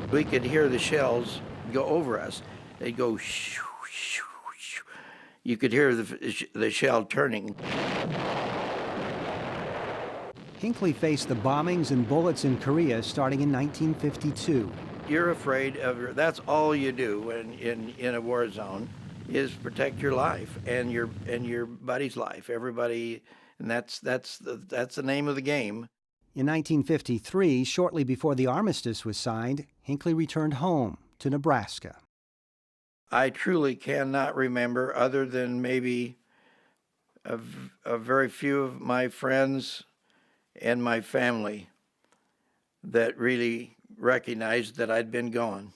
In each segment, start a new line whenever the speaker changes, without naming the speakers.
We could hear the shells go over us. They'd go shoo, shoo, shoo. You could hear the shell turning.
Hinckley faced the bombings and bullets in Korea starting in 1952.
You're afraid of, that's all you do when in a war zone, is protect your life and your buddy's life. Everybody, and that's the name of the game.
In 1953, shortly before the armistice was signed, Hinckley returned home to Nebraska.
I truly cannot remember, other than maybe a very few of my friends and my family, that really recognized that I'd been gone.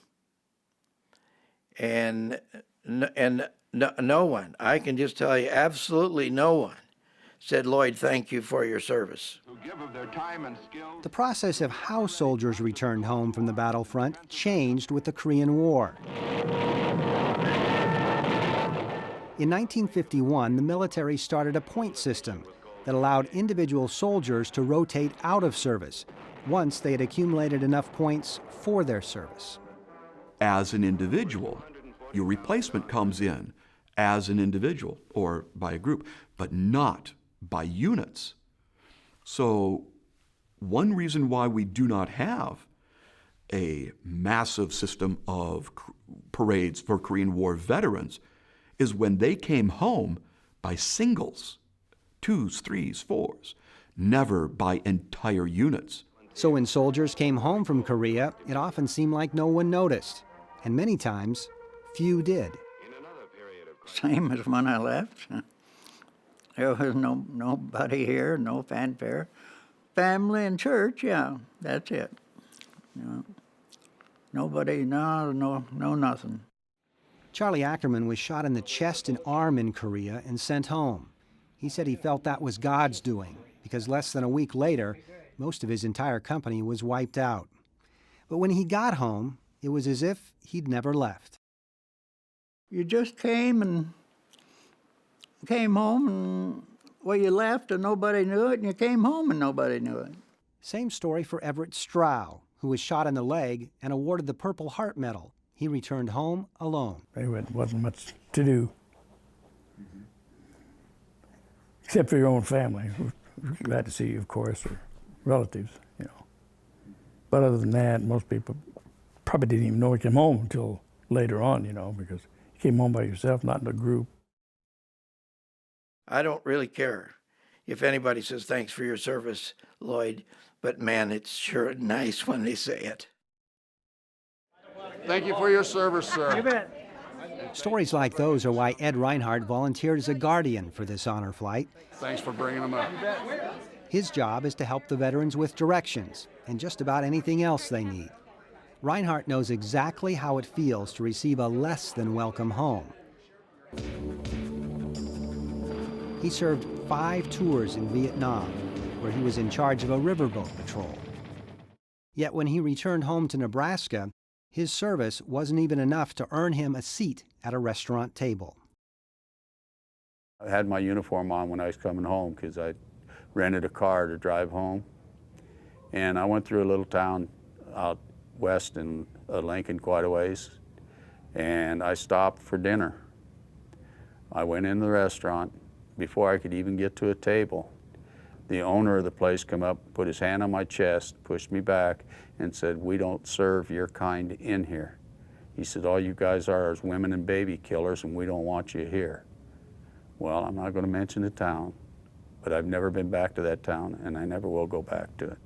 And no one, I can just tell you, absolutely no one said, "Lloyd, thank you for your service."
The process of how soldiers returned home from the battlefront changed with the Korean War. In 1951, the military started a point system that allowed individual soldiers to rotate out of service once they had accumulated enough points for their service.
As an individual, your replacement comes in as an individual or by a group, but not by units. So one reason why we do not have a massive system of parades for Korean War veterans is when they came home by singles, 2s, 3s, 4s, never by entire units.
So when soldiers came home from Korea, it often seemed like no one noticed, and many times, few did.
Same as when I left. There was nobody here, no fanfare. Family and church, yeah, that's it. You know, nobody, no nothing.
Charlie Ackerman was shot in the chest and arm in Korea and sent home. He said he felt that was God's doing, because less than a week later, most of his entire company was wiped out. But when he got home, it was as if he'd never left.
You just came home and, well, you left and nobody knew it, and you came home and nobody knew it.
Same story for Everett Strow, who was shot in the leg and awarded the Purple Heart Medal. He returned home alone.
There wasn't much to do, except for your own family. We're glad to see you, of course, or relatives, you know. But other than that, most people probably didn't even know you came home until later on, you know, because you came home by yourself, not in a group.
I don't really care if anybody says, "Thanks for your service, Lloyd," but man, it's sure nice when they say it.
Thank you for your service, sir.
You bet.
Stories like those are why Ed Reinhardt volunteered as a guardian for this honor flight.
Thanks for bringing them up.
His job is to help the veterans with directions and just about anything else they need. Reinhardt knows exactly how it feels to receive a less than welcome home. He served 5 tours in Vietnam, where he was in charge of a riverboat patrol. Yet when he returned home to Nebraska, his service wasn't even enough to earn him a seat at a restaurant table.
I had my uniform on when I was coming home because I rented a car to drive home. And I went through a little town out west in Lincoln quite a ways, and I stopped for dinner. I went in the restaurant. Before I could even get to a table, the owner of the place came up, put his hand on my chest, pushed me back, and said, "We don't serve your kind in here." He said, "All you guys are is women and baby killers, and we don't want you here." Well, I'm not going to mention the town, but I've never been back to that town, and I never will go back to it.